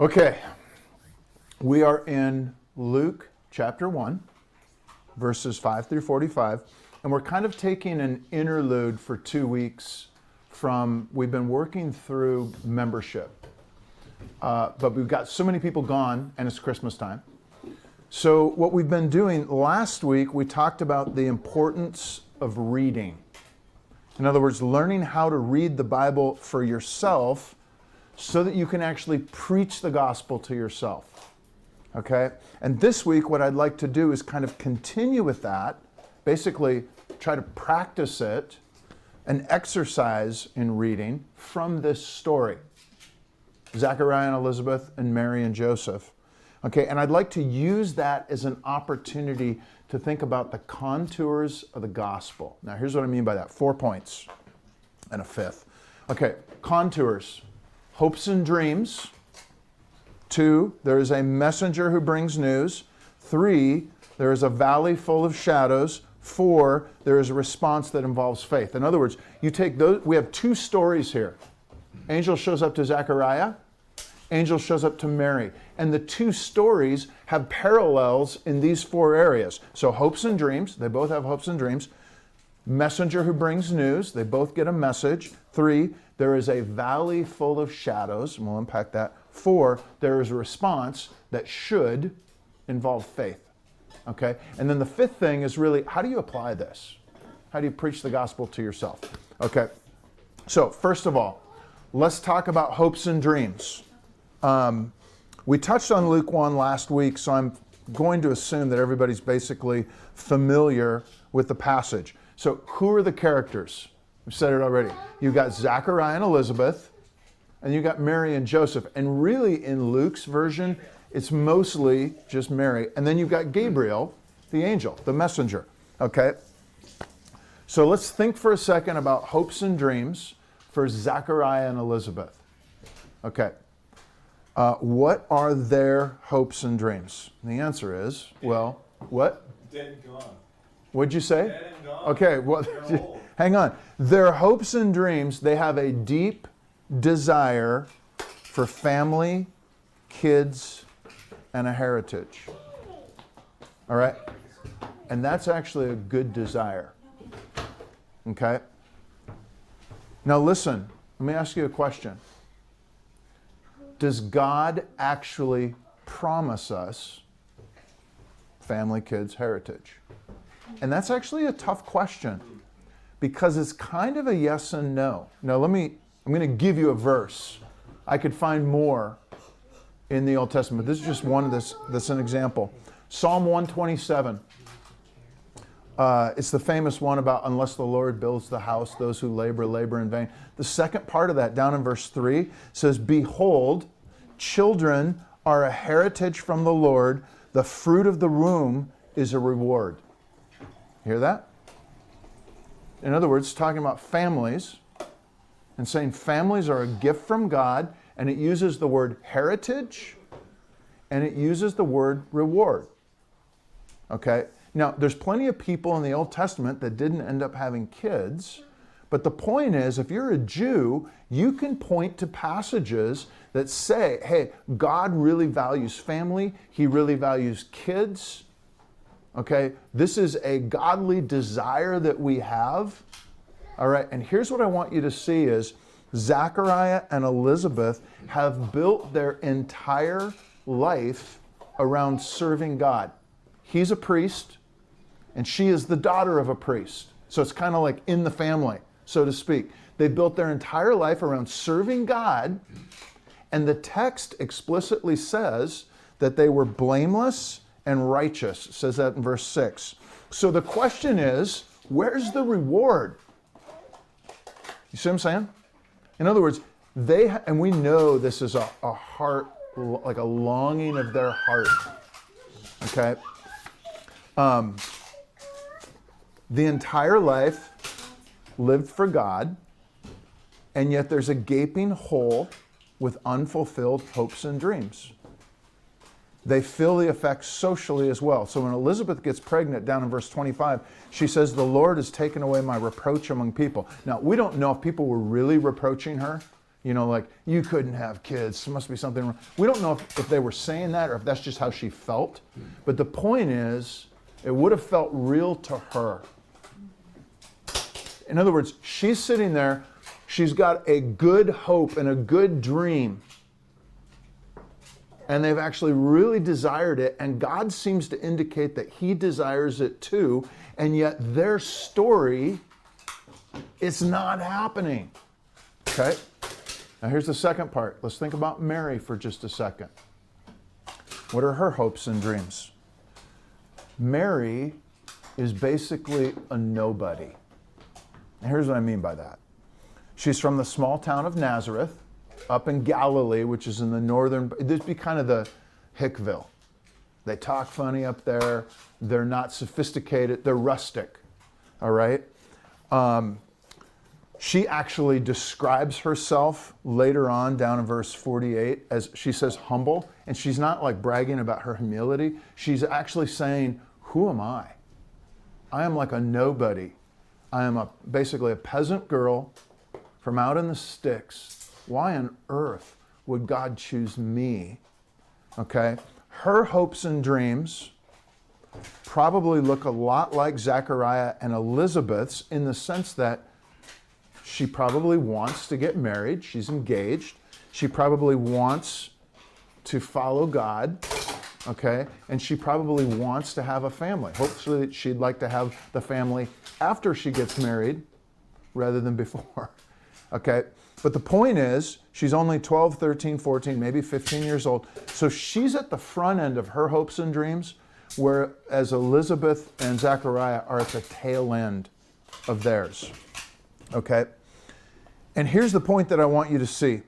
Okay, we are in Luke chapter 1, verses 5 through 45, and we're kind of taking an interlude for 2 weeks we've been working through membership, but we've got so many people gone, and it's Christmas time. So what we've been doing, last week we talked about the importance of reading. In other words, learning how to read the Bible for yourself so that you can actually preach the gospel to yourself. Okay? And this week, what I'd like to do is kind of continue with that, basically try to practice it, an exercise in reading from this story. Zechariah and Elizabeth and Mary and Joseph. Okay, and I'd like to use that as an opportunity to think about the contours of the gospel. Now, here's what I mean by that. 4 points and a fifth. Okay, contours. Hopes and dreams. 2, there is a messenger who brings news. 3, there is a valley full of shadows. 4, there is a response that involves faith. In other words, you take those, we have 2 stories here. Angel shows up to Zechariah. Angel shows up to Mary. And the 2 stories have parallels in these 4 areas. So hopes and dreams, they both have hopes and dreams. Messenger who brings news, they both get a message. 3, there is a valley full of shadows, and we'll unpack that. 4, there is a response that should involve faith. Okay? And then the 5th thing is really, how do you apply this? How do you preach the gospel to yourself? Okay. So, first of all, let's talk about hopes and dreams. We touched on Luke 1 last week, so I'm going to assume that everybody's basically familiar with the passage. So, who are the characters? We've said it already. You've got Zechariah and Elizabeth, and you've got Mary and Joseph. And really, in Luke's version, it's mostly just Mary. And then you've got Gabriel, the angel, the messenger. Okay? So let's think for a second about hopes and dreams for Zechariah and Elizabeth. Okay. What are their hopes and dreams? And the answer is, well, what? Dead and gone. What'd you say? Dead and gone. Okay, well, hang on. Their hopes and dreams, they have a deep desire for family, kids, and a heritage. All right? And that's actually a good desire. Okay? Now listen, let me ask you a question. Does God actually promise us family, kids, heritage? And that's actually a tough question because it's kind of a yes and no. Now I'm going to give you a verse. I could find more in the Old Testament. This is just one of this. That's an example. Psalm 127. It's the famous one about unless the Lord builds the house, those who labor, labor in vain. The second part of that, down in verse 3, says, behold, children are a heritage from the Lord. The fruit of the womb is a reward. Hear that? In other words, talking about families and saying families are a gift from God, and it uses the word heritage and it uses the word reward. Okay? Now, there's plenty of people in the Old Testament that didn't end up having kids, but the point is, if you're a Jew, you can point to passages that say, hey, God really values family, He really values kids. Okay, this is a godly desire that we have. All right, and here's what I want you to see is Zechariah and Elizabeth have built their entire life around serving God. He's a priest, and she is the daughter of a priest. So it's kind of like in the family, so to speak. They built their entire life around serving God, and the text explicitly says that they were blameless and righteous. It says that in verse 6. So the question is, where's the reward? You see what I'm saying? In other words, and we know this is a heart, like a longing of their heart. Okay? The entire life lived for God, and yet there's a gaping hole with unfulfilled hopes and dreams. They feel the effects socially as well. So when Elizabeth gets pregnant, down in verse 25, she says, the Lord has taken away my reproach among people. Now, we don't know if people were really reproaching her. Like, you couldn't have kids. There must be something wrong. We don't know if they were saying that or if that's just how she felt. But the point is, it would have felt real to her. In other words, she's sitting there. She's got a good hope and a good dream. And they've actually really desired it. And God seems to indicate that he desires it too. And yet their story is not happening. Okay? Now here's the second part. Let's think about Mary for just a second. What are her hopes and dreams? Mary is basically a nobody. And here's what I mean by that. She's from the small town of Nazareth, up in Galilee, which is in the northern, this would be kind of the Hickville. They talk funny up there. They're not sophisticated. They're rustic. All right? She actually describes herself later on down in verse 48 as, she says, humble. And she's not like bragging about her humility. She's actually saying, who am I? I am like a nobody. I am basically a peasant girl from out in the sticks. Why on earth would God choose me? Okay? Her hopes and dreams probably look a lot like Zechariah and Elizabeth's in the sense that she probably wants to get married. She's engaged. She probably wants to follow God, okay? And she probably wants to have a family. Hopefully she'd like to have the family after she gets married rather than before, okay? But the point is, she's only 12, 13, 14, maybe 15 years old. So she's at the front end of her hopes and dreams, whereas Elizabeth and Zechariah are at the tail end of theirs. Okay? And here's the point that I want you to see.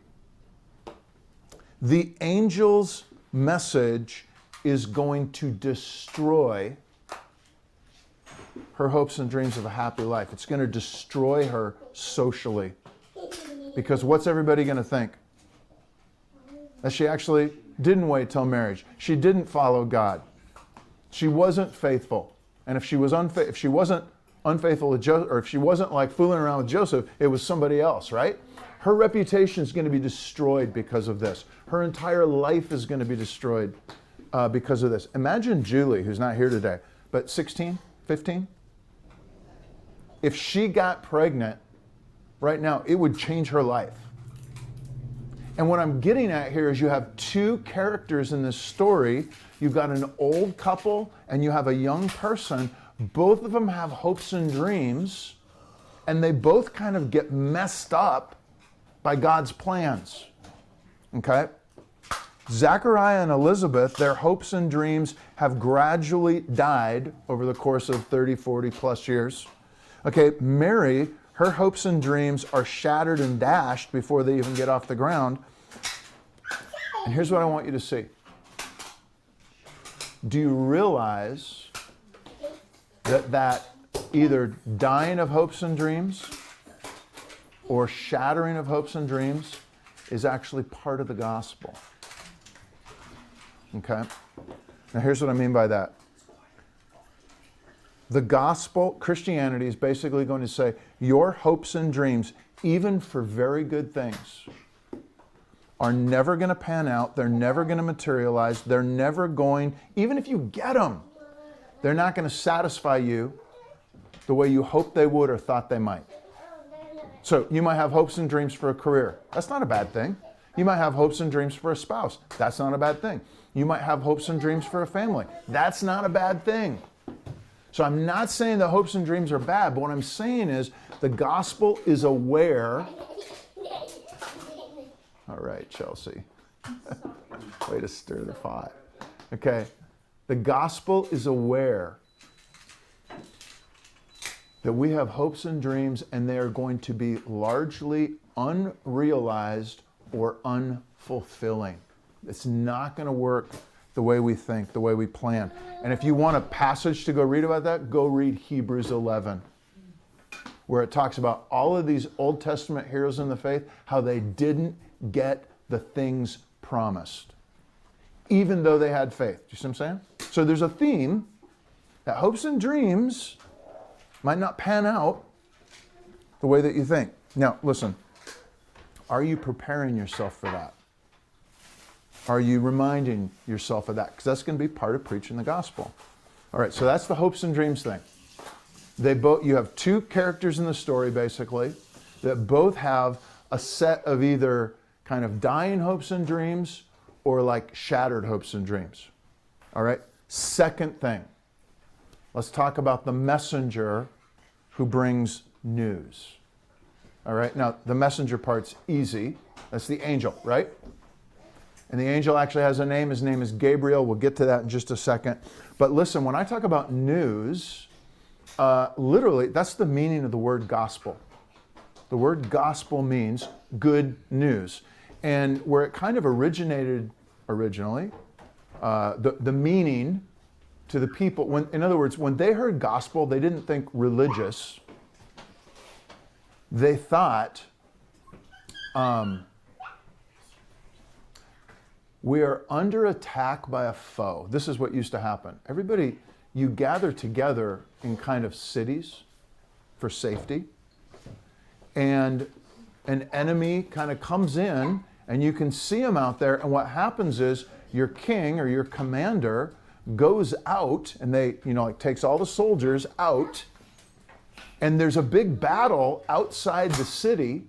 The angel's message is going to destroy her hopes and dreams of a happy life. It's going to destroy her socially. Because what's everybody going to think? That she actually didn't wait till marriage. She didn't follow God. She wasn't faithful. And if she wasn't unfaithful to Joseph, or if she wasn't like fooling around with Joseph, it was somebody else, right? Her reputation is going to be destroyed because of this. Her entire life is going to be destroyed because of this. Imagine Julie, who's not here today, but 16, 15? If she got pregnant right now, it would change her life. And what I'm getting at here is you have two characters in this story. You've got an old couple and you have a young person. Both of them have hopes and dreams, and they both kind of get messed up by God's plans. Okay? Zechariah and Elizabeth, their hopes and dreams have gradually died over the course of 30, 40 plus years. Okay, Mary, her hopes and dreams are shattered and dashed before they even get off the ground. And here's what I want you to see. Do you realize that either dying of hopes and dreams or shattering of hopes and dreams is actually part of the gospel? Okay? Now here's what I mean by that. The gospel, Christianity, is basically going to say your hopes and dreams, even for very good things, are never going to pan out. They're never going to materialize. They're never going, even if you get them, they're not going to satisfy you the way you hoped they would or thought they might. So you might have hopes and dreams for a career. That's not a bad thing. You might have hopes and dreams for a spouse. That's not a bad thing. You might have hopes and dreams for a family. That's not a bad thing. So I'm not saying that hopes and dreams are bad, but what I'm saying is the gospel is aware. All right, Chelsea. Way to stir the pot. Okay. The gospel is aware that we have hopes and dreams and they are going to be largely unrealized or unfulfilling. It's not going to work the way we think, the way we plan. And if you want a passage to go read about that, go read Hebrews 11, where it talks about all of these Old Testament heroes in the faith, how they didn't get the things promised, even though they had faith. Do you see what I'm saying? So there's a theme that hopes and dreams might not pan out the way that you think. Now, listen, Are you preparing yourself for that? Are you reminding yourself of that? Because that's going to be part of preaching the gospel. All right, so that's the hopes and dreams thing. You have two characters in the story, basically, that both have a set of either kind of dying hopes and dreams or like shattered hopes and dreams. All right, second thing. Let's talk about the messenger who brings news. All right, now the messenger part's easy. That's the angel, right? And the angel actually has a name. His name is Gabriel. We'll get to that in just a second. But listen, when I talk about news, literally, that's the meaning of the word gospel. The word gospel means good news. And where it kind of originated originally, the meaning to the people, in other words, when they heard gospel, they didn't think religious. They thought, we are under attack by a foe. This is what used to happen. Everybody, you gather together in kind of cities for safety, and an enemy kind of comes in, and you can see him out there, and what happens is your king or your commander goes out, and takes all the soldiers out, and there's a big battle outside the city,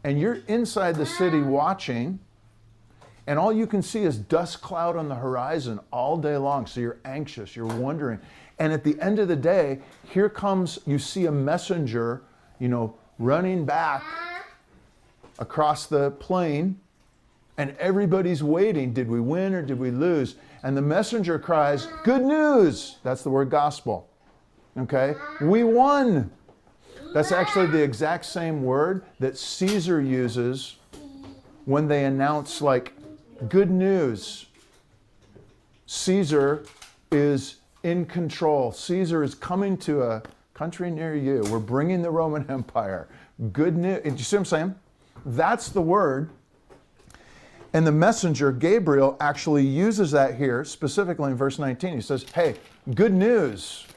and you're inside the city watching, and all you can see is dust cloud on the horizon all day long. So you're anxious, you're wondering. And at the end of the day, you see a messenger, running back across the plain, and everybody's waiting. Did we win or did we lose? And the messenger cries, good news. That's the word gospel. Okay? We won. That's actually the exact same word that Caesar uses when they announce, good news. Caesar is in control. Caesar is coming to a country near you. We're bringing the Roman Empire. Good news. Do you see what I'm saying? That's the word. And the messenger, Gabriel, actually uses that here, specifically in verse 19. He says, hey, good news.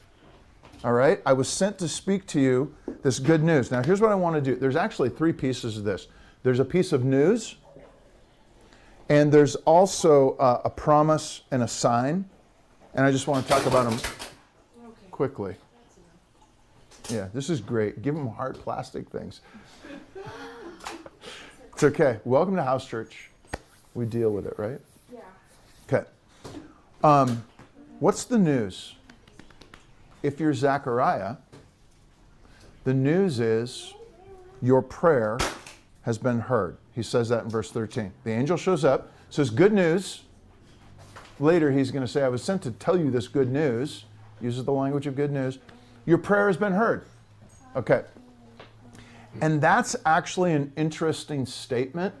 All right? I was sent to speak to you this good news. Now, here's what I want to do. There's actually three pieces of this. There's a piece of news, and there's also a promise and a sign. And I just want to talk about them quickly. Yeah, this is great. Give them hard plastic things. It's okay. Welcome to House Church. We deal with it, right? Yeah. Okay. What's the news? If you're Zechariah, the news is your prayer has been heard. He says that in verse 13. The angel shows up, says, good news. Later, he's going to say, I was sent to tell you this good news. Uses the language of good news. Your prayer has been heard. Okay. And that's actually an interesting statement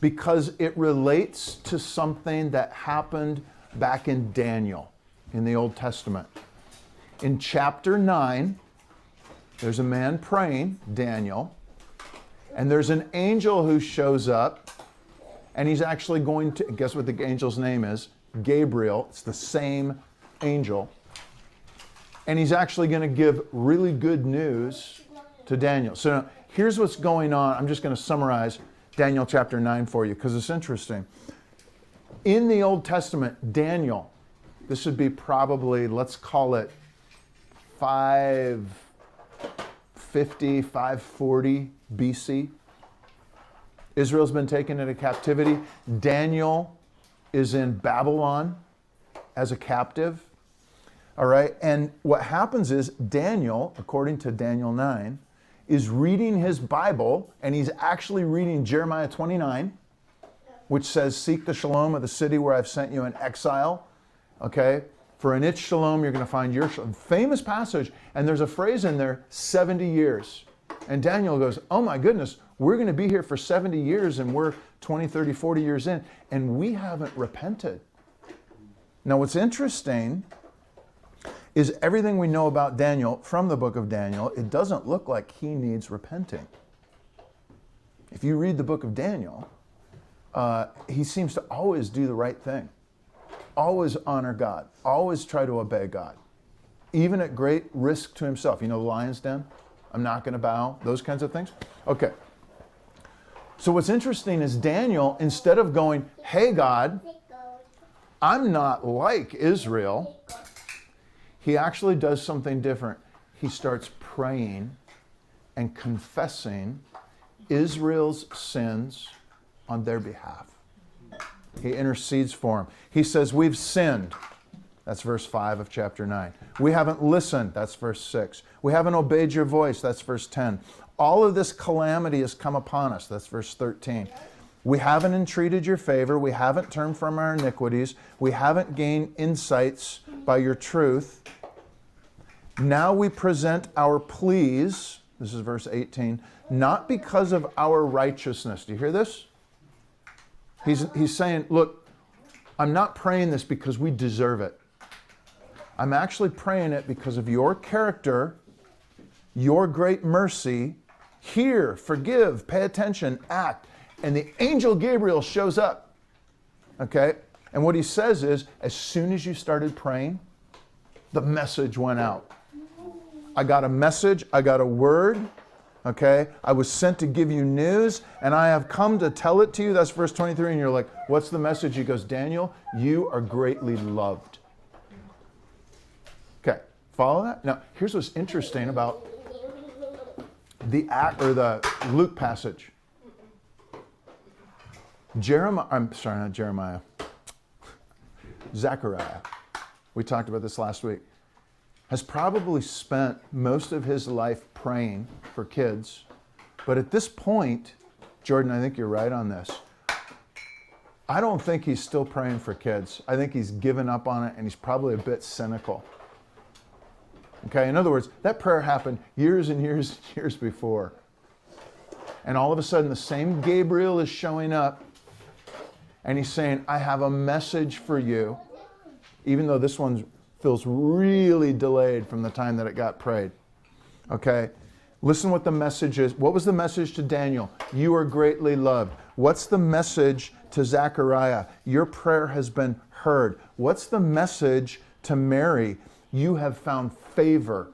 because it relates to something that happened back in Daniel in the Old Testament. In chapter 9, there's a man praying, Daniel, and there's an angel who shows up, and he's actually going to, guess what the angel's name is? Gabriel. It's the same angel. And he's actually going to give really good news to Daniel. So now, here's what's going on. I'm just going to summarize Daniel chapter 9 for you because it's interesting. In the Old Testament, Daniel, this would be probably, let's call it 550, 540 BC. Israel's been taken into captivity. Daniel is in Babylon as a captive. All right, and what happens is Daniel, according to Daniel 9, is reading his Bible, and he's actually reading Jeremiah 29, which says, seek the shalom of the city where I've sent you in exile. Okay, for in its shalom you're going to find your shalom. Famous passage, and there's a phrase in there, 70 years. And Daniel goes, oh my goodness, we're going to be here for 70 years, and we're 20, 30, 40 years in, and we haven't repented. Now what's interesting is everything we know about Daniel from the book of Daniel, it doesn't look like he needs repenting. If you read the book of Daniel, he seems to always do the right thing, always honor God, always try to obey God, even at great risk to himself. You know, the lion's den, I'm not going to bow, those kinds of things. Okay. So what's interesting is Daniel, instead of going, hey God, I'm not like Israel, he actually does something different. He starts praying and confessing Israel's sins on their behalf. He intercedes for them. He says, we've sinned. That's verse 5 of chapter 9. We haven't listened. That's verse 6. We haven't obeyed your voice. That's verse 10. All of this calamity has come upon us. That's verse 13. We haven't entreated your favor. We haven't turned from our iniquities. We haven't gained insights by your truth. Now we present our pleas, this is verse 18, not because of our righteousness. Do you hear this? He's saying, look, I'm not praying this because we deserve it. I'm actually praying it because of your character, your great mercy. Hear, forgive, pay attention, act. And the angel Gabriel shows up. Okay? And what he says is, as soon as you started praying, the message went out. I got a message, I got a word, okay? I was sent to give you news, and I have come to tell it to you. That's verse 23, and you're like, what's the message? He goes, Daniel, you are greatly loved. Okay, follow that? Now, here's what's interesting about the Luke passage. Zechariah, we talked about this last week, has probably spent most of his life praying for kids. But at this point, Jordan, I think you're right on this. I don't think he's still praying for kids. I think he's given up on it, and he's probably a bit cynical. Okay, in other words, that prayer happened years and years and years before. And all of a sudden, the same Gabriel is showing up, and he's saying, I have a message for you, even though this one feels really delayed from the time that it got prayed. Okay? Listen what the message is. What was the message to Daniel? You are greatly loved. What's the message to Zechariah? Your prayer has been heard. What's the message to Mary? You have found favor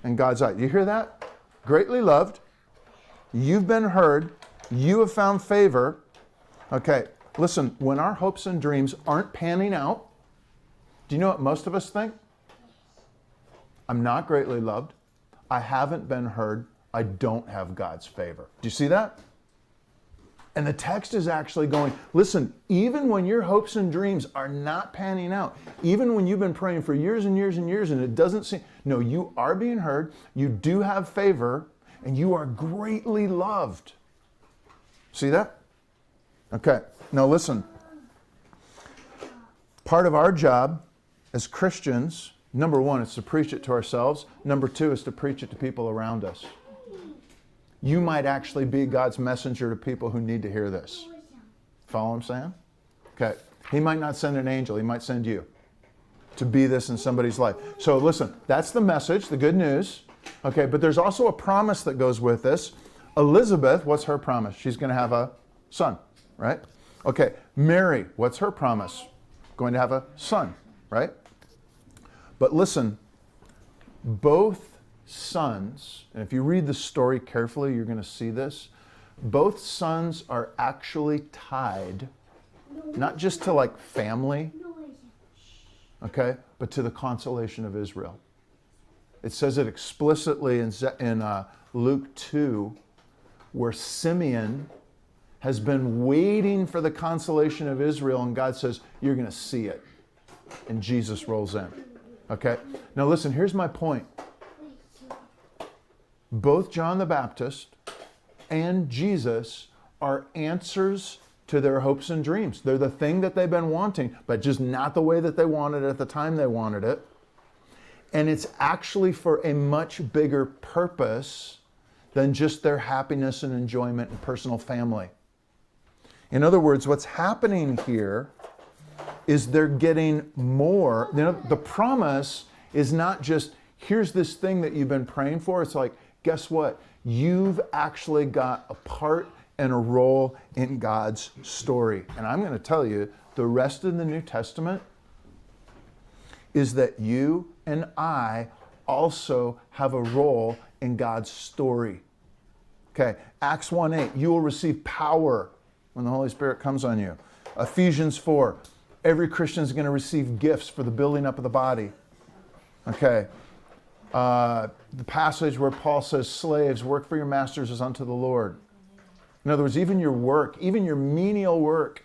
in God's eye. You hear that? Greatly loved. You've been heard. You have found favor. Okay, listen, when our hopes and dreams aren't panning out, do you know what most of us think? I'm not greatly loved. I haven't been heard. I don't have God's favor. Do you see that? And the text is actually going, listen, even when your hopes and dreams are not panning out, even when you've been praying for years and years and years and it doesn't seem, no, you are being heard, you do have favor, and you are greatly loved. See that? Okay, now listen. Part of our job as Christians, number one, is to preach it to ourselves. Number two is to preach it to people around us. You might actually be God's messenger to people who need to hear this. Follow what I'm saying? Okay. He might not send an angel. He might send you to be this in somebody's life. So listen, that's the message, the good news. Okay, but there's also a promise that goes with this. Elizabeth, what's her promise? She's going to have a son, right? Okay, Mary, what's her promise? Going to have a son, right? But listen, both sons, and if you read the story carefully, you're going to see this. Both sons are actually tied, not just to like family, okay, but to the consolation of Israel. It says it explicitly in Luke 2, where Simeon has been waiting for the consolation of Israel, and God says, you're going to see it. And Jesus rolls in. Okay? Now listen, here's my point. Both John the Baptist and Jesus are answers to their hopes and dreams. They're the thing that they've been wanting, but just not the way that they wanted it at the time they wanted it. And it's actually for a much bigger purpose than just their happiness and enjoyment and personal family. In other words, what's happening here is they're getting more. You know, the promise is not just, here's this thing that you've been praying for. It's like, guess what? You've actually got a part and a role in God's story. And I'm going to tell you, the rest of the New Testament is that you and I also have a role in God's story. Okay, Acts 1:8, you will receive power when the Holy Spirit comes on you. Ephesians 4, every Christian is going to receive gifts for the building up of the body. Okay, the passage where Paul says, slaves, work for your masters as unto the Lord. In other words, even your work, even your menial work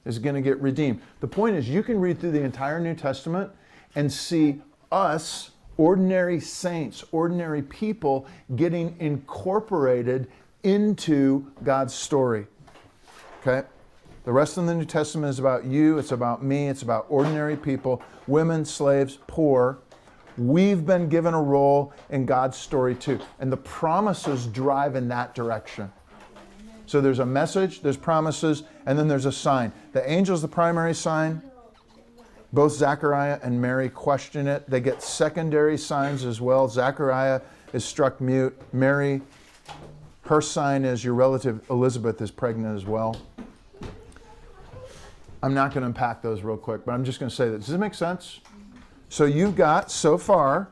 is going to get redeemed. The point is, you can read through the entire New Testament and see us, ordinary saints, ordinary people, getting incorporated into God's story. Okay? The rest of the New Testament is about you, it's about me, it's about ordinary people, women, slaves, poor. We've been given a role in God's story too. And the promises drive in that direction. So there's a message, there's promises, and then there's a sign. The angel's the primary sign. Both Zechariah and Mary question it. They get secondary signs as well. Zechariah is struck mute. Mary, her sign is your relative Elizabeth is pregnant as well. I'm not going to unpack those real quick, but I'm just going to say that. Does this make sense? So you've got, so far,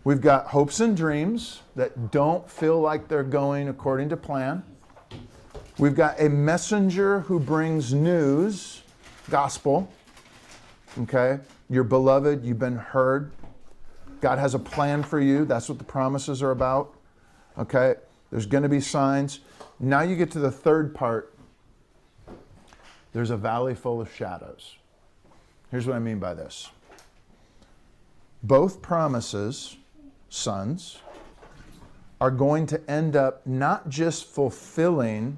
we've got hopes and dreams that don't feel like they're going according to plan. We've got a messenger who brings news, gospel. Okay? You're beloved, you've been heard. God has a plan for you. That's what the promises are about. Okay? There's going to be signs. Now you get to the third part. There's a valley full of shadows. Here's what I mean by this. Both promises, sons, are going to end up not just fulfilling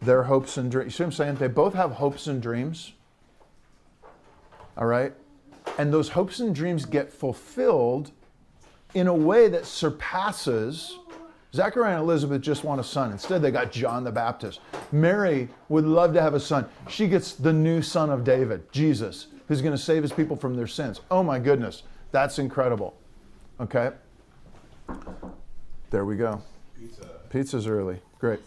their hopes and dreams. You see what I'm saying? They both have hopes and dreams. All right? And those hopes and dreams get fulfilled in a way that surpasses. Zechariah and Elizabeth just want a son. Instead, they got John the Baptist. Mary would love to have a son. She gets the new son of David, Jesus, who's going to save his people from their sins. Oh my goodness, that's incredible. Okay? There we go. Pizza's early. Great.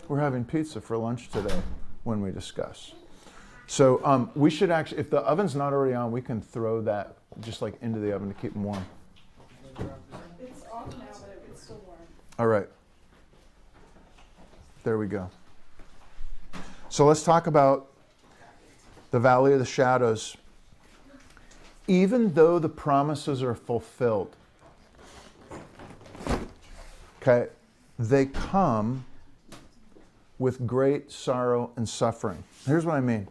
We're having pizza for lunch today when we discuss. So we should actually, if the oven's not already on, we can throw that just like into the oven to keep them warm. It's off now, but it's still warm. All right. There we go. So let's talk about the valley of the shadows. Even though the promises are fulfilled, okay, they come with great sorrow and suffering. Here's what I mean.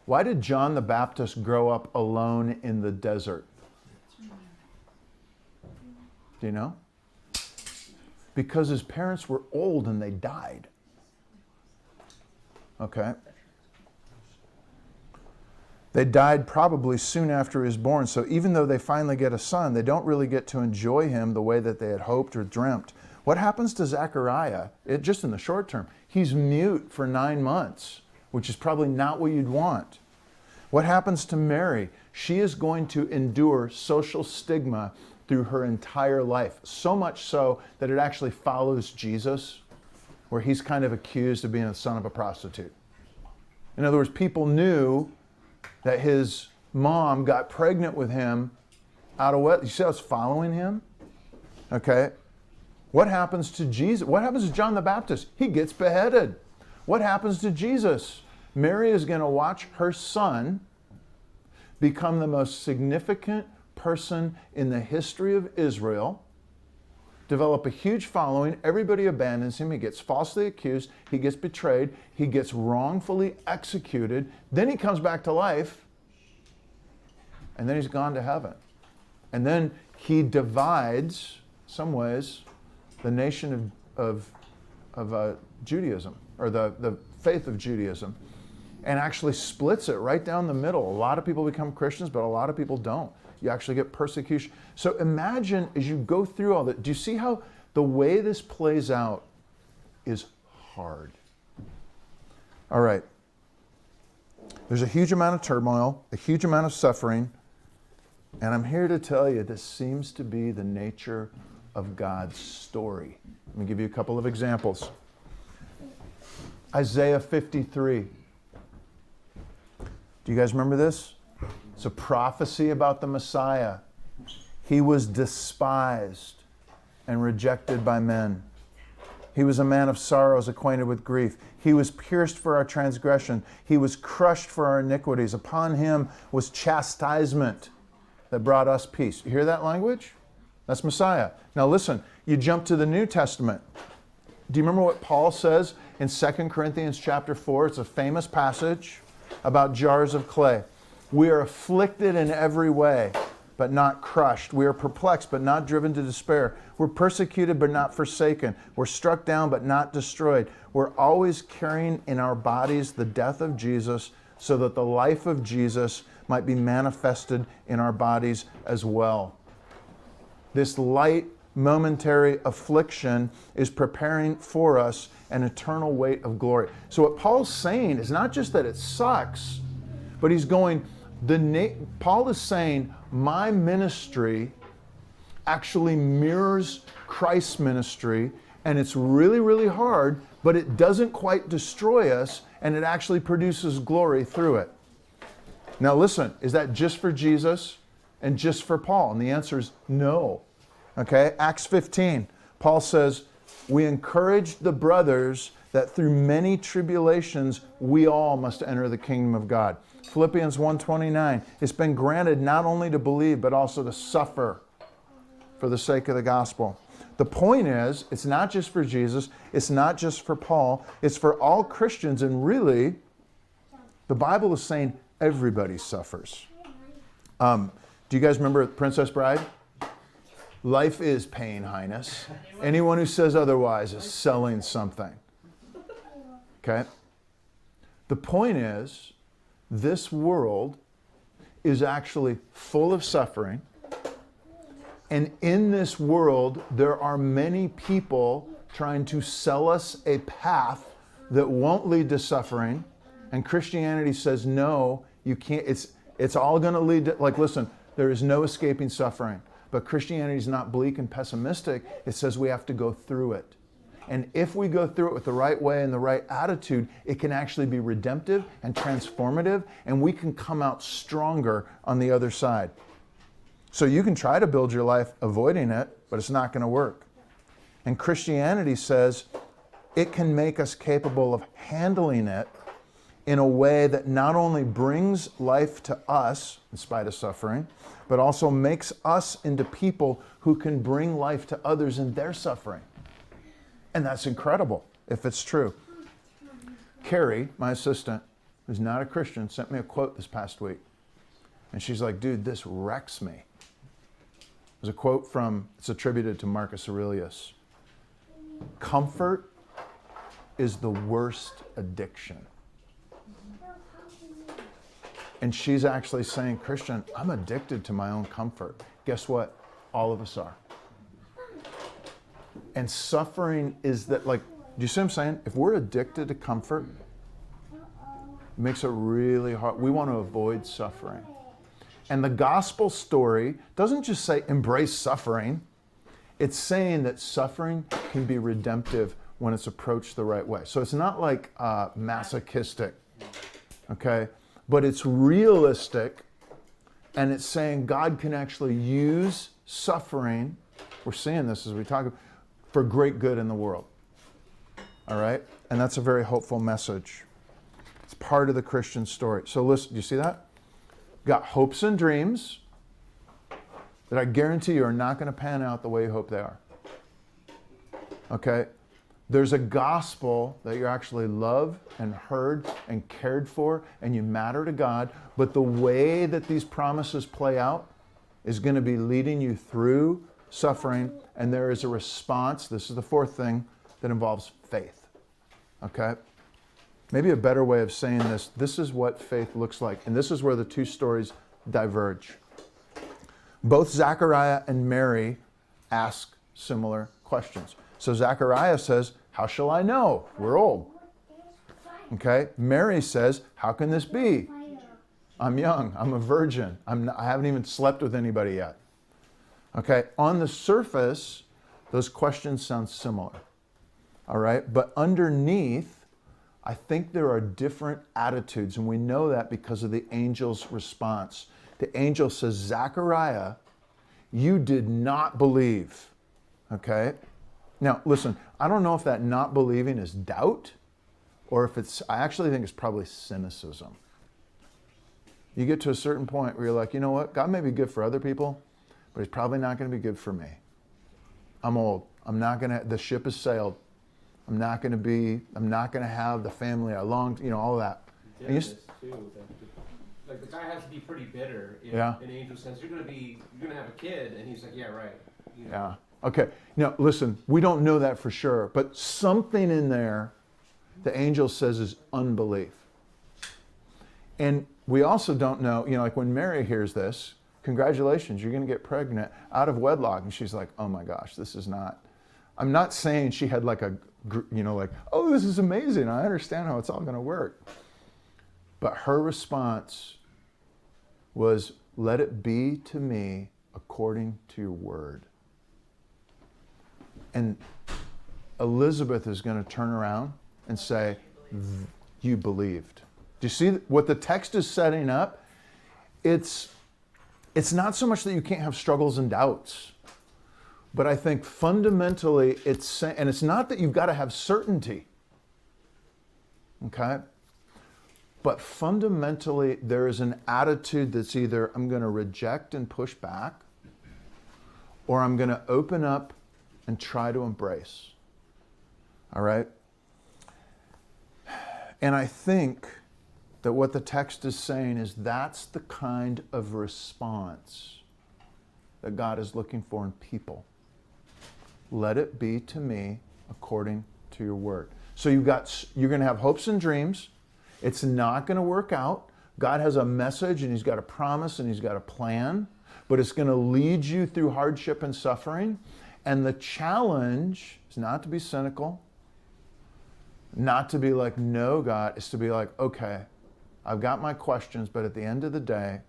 Why did John the Baptist grow up alone in the desert? Do you know? Because his parents were old and they died. Okay? They died probably soon after he was born. So even though they finally get a son, they don't really get to enjoy him the way that they had hoped or dreamt. What happens to Zechariah, just in the short term? He's mute for 9 months, which is probably not what you'd want. What happens to Mary? She is going to endure social stigma through her entire life. So much so that it actually follows Jesus, where he's kind of accused of being the son of a prostitute. In other words, people knew that his mom got pregnant with him out of what? You see how it's following him? Okay. What happens to Jesus? What happens to John the Baptist? He gets beheaded. What happens to Jesus? Mary is going to watch her son become the most significant person in the history of Israel, develop a huge following, everybody abandons him, he gets falsely accused, he gets betrayed, he gets wrongfully executed, then he comes back to life, and then he's gone to heaven. And then he divides, some ways, the nation of Judaism, or the faith of Judaism, and actually splits it right down the middle. A lot of people become Christians, but a lot of people don't. You actually get persecution. So imagine as you go through all that, do you see how the way this plays out is hard? All right. There's a huge amount of turmoil, a huge amount of suffering, and I'm here to tell you this seems to be the nature of God's story. Let me give you a couple of examples. Isaiah 53. Do you guys remember this? It's a prophecy about the Messiah. He was despised and rejected by men. He was a man of sorrows, acquainted with grief. He was pierced for our transgression. He was crushed for our iniquities. Upon him was chastisement that brought us peace. You hear that language? That's Messiah. Now listen, you jump to the New Testament. Do you remember what Paul says in 2 Corinthians chapter 4? It's a famous passage about jars of clay. We are afflicted in every way, but not crushed. We are perplexed, but not driven to despair. We're persecuted, but not forsaken. We're struck down, but not destroyed. We're always carrying in our bodies the death of Jesus, so that the life of Jesus might be manifested in our bodies as well. This light, momentary affliction is preparing for us an eternal weight of glory. So what Paul's saying is not just that it sucks, but he's going, Paul is saying, my ministry actually mirrors Christ's ministry, and it's really, really hard, but it doesn't quite destroy us, and it actually produces glory through it. Now listen, is that just for Jesus and just for Paul? And the answer is no. Okay, Acts 15, Paul says, we encourage the brothers that through many tribulations we all must enter the kingdom of God. Philippians 1:29, it's been granted not only to believe, but also to suffer for the sake of the gospel. The point is, it's not just for Jesus, it's not just for Paul, it's for all Christians, and really, the Bible is saying everybody suffers. Do you guys remember Princess Bride? Life is pain, Highness. Anyone who says otherwise is selling something. Okay? The point is, this world is actually full of suffering. And in this world, there are many people trying to sell us a path that won't lead to suffering. And Christianity says, no, you can't. It's all going to lead to, like, listen, there is no escaping suffering. But Christianity is not bleak and pessimistic. It says we have to go through it. And if we go through it with the right way and the right attitude, it can actually be redemptive and transformative, and we can come out stronger on the other side. So you can try to build your life avoiding it, but it's not going to work. And Christianity says it can make us capable of handling it in a way that not only brings life to us, in spite of suffering, but also makes us into people who can bring life to others in their suffering. And that's incredible, if it's true. Carrie, my assistant, who's not a Christian, sent me a quote this past week. And she's like, dude, this wrecks me. There's a quote it's attributed to Marcus Aurelius. Comfort is the worst addiction. And she's actually saying, Christian, I'm addicted to my own comfort. Guess what? All of us are. And suffering is that, like, do you see what I'm saying? If we're addicted to comfort, it makes it really hard. We want to avoid suffering. And the gospel story doesn't just say embrace suffering. It's saying that suffering can be redemptive when it's approached the right way. So it's not like masochistic, okay? But it's realistic, and it's saying God can actually use suffering, we're seeing this as we talk, for great good in the world. All right? And that's a very hopeful message. It's part of the Christian story. So listen, do you see that? Got hopes and dreams that I guarantee you are not going to pan out the way you hope they are. Okay? There's a gospel that you're actually loved and heard and cared for, and you matter to God, but the way that these promises play out is going to be leading you through suffering, and there is a response, this is the fourth thing, that involves faith. Okay? Maybe a better way of saying this is what faith looks like, and this is where the two stories diverge. Both Zechariah and Mary ask similar questions. So Zechariah says, how shall I know? We're old. Okay? Mary says, how can this be? I'm young. I'm a virgin. I haven't even slept with anybody yet. Okay? On the surface, those questions sound similar. All right? But underneath, I think there are different attitudes, and we know that because of the angel's response. The angel says, Zechariah, You did not believe. Okay? Now, listen, I don't know if that not believing is doubt or if I actually think it's probably cynicism. You get to a certain point where you're like, you know what? God may be good for other people, but he's probably not going to be good for me. I'm old. The ship has sailed. I'm not going to have the family I longed, all of that. Too, like the guy has to be pretty bitter in an angel sense. You're gonna have a kid, and he's like, yeah, right. Yeah. Okay. Now listen, we don't know that for sure, but something in there, the angel says, is unbelief. And we also don't know, like when Mary hears this, congratulations, you're going to get pregnant out of wedlock, and she's like, oh my gosh, this is not. I'm not saying she had like oh, this is amazing. I understand how it's all going to work. But her response was, let it be to me according to your word. And Elizabeth is going to turn around and say, you believed. Do you see what the text is setting up? It's not so much that you can't have struggles and doubts, but I think fundamentally and it's not that you've got to have certainty. Okay? But fundamentally, there is an attitude that's either I'm going to reject and push back, or I'm going to open up and try to embrace. All right? And I think that what the text is saying is that's the kind of response that God is looking for in people. Let it be to me according to your word. So you're going to have hopes and dreams. It's not going to work out. God has a message and he's got a promise and he's got a plan, but it's going to lead you through hardship and suffering. And the challenge is not to be cynical, not to be like, no, God, it's to be like, okay, I've got my questions, but at the end of the day,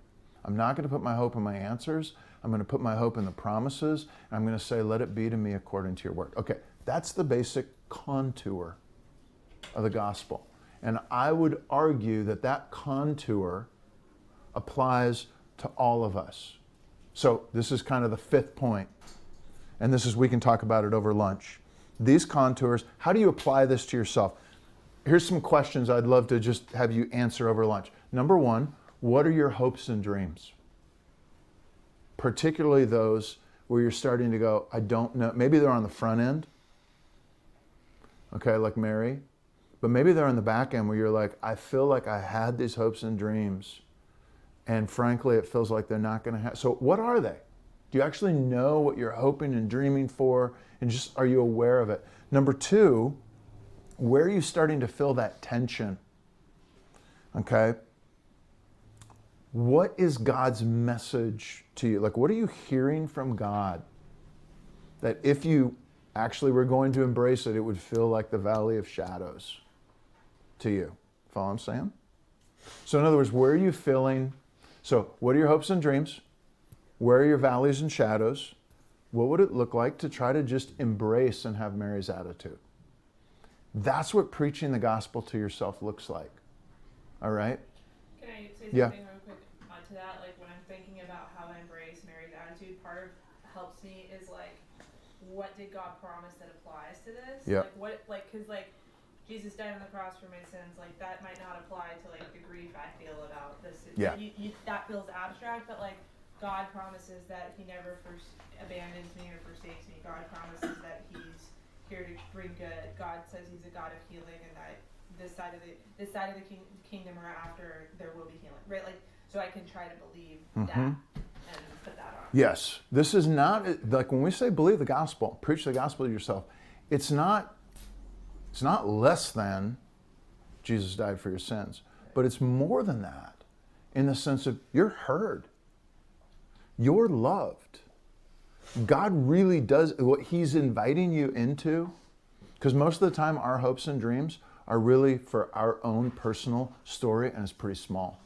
I'm not going to put my hope in my answers. I'm going to put my hope in the promises. And I'm going to say, let it be to me according to your word. Okay, that's the basic contour of the gospel. And I would argue that that contour applies to all of us. So this is kind of the fifth point. And we can talk about it over lunch. These contours, how do you apply this to yourself? Here's some questions I'd love to just have you answer over lunch. Number one, what are your hopes and dreams? Particularly those where you're starting to go, I don't know. Maybe they're on the front end, okay, like Mary. But maybe they're on the back end where you're like, I feel like I had these hopes and dreams, and frankly, it feels like they're not going to happen. So what are they? Do you actually know what you're hoping and dreaming for? And just, are you aware of it? Number two, where are you starting to feel that tension? Okay? What is God's message to you? Like, what are you hearing from God that if you actually were going to embrace it, it would feel like the valley of shadows to you? Follow what I'm saying? So in other words, where are you feeling? So what are your hopes and dreams? Where are your valleys and shadows? What would it look like to try to just embrace and have Mary's attitude? That's what preaching the gospel to yourself looks like. All right? Can I say something real quick to that? Like when I'm thinking about how I embrace Mary's attitude, part of helps me is like, what did God promise that applies to this? Yep. Because Jesus died on the cross for my sins. Like that might not apply to like the grief I feel about this. Yeah. That feels abstract, but like God promises that He never abandons me or forsakes me. God promises that He's here to bring good. God says He's a God of healing, and that this side of the kingdom or after there will be healing. Right? Like so, I can try to believe that and put that on. Yes, this is not like when we say believe the gospel, preach the gospel to yourself. It's not less than Jesus died for your sins, but it's more than that in the sense of you're heard, you're loved. God really does what He's inviting you into, because most of the time our hopes and dreams are really for our own personal story, and it's pretty small.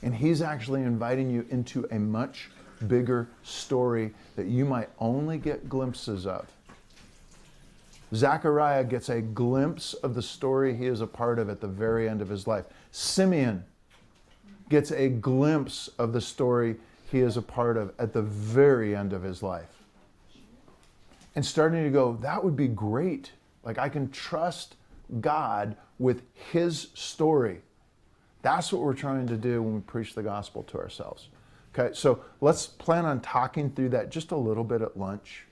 And He's actually inviting you into a much bigger story that you might only get glimpses of. Zechariah gets a glimpse of the story he is a part of at the very end of his life. Simeon gets a glimpse of the story he is a part of at the very end of his life. And starting to go, that would be great. Like, I can trust God with his story. That's what we're trying to do when we preach the gospel to ourselves. Okay, so let's plan on talking through that just a little bit at lunch.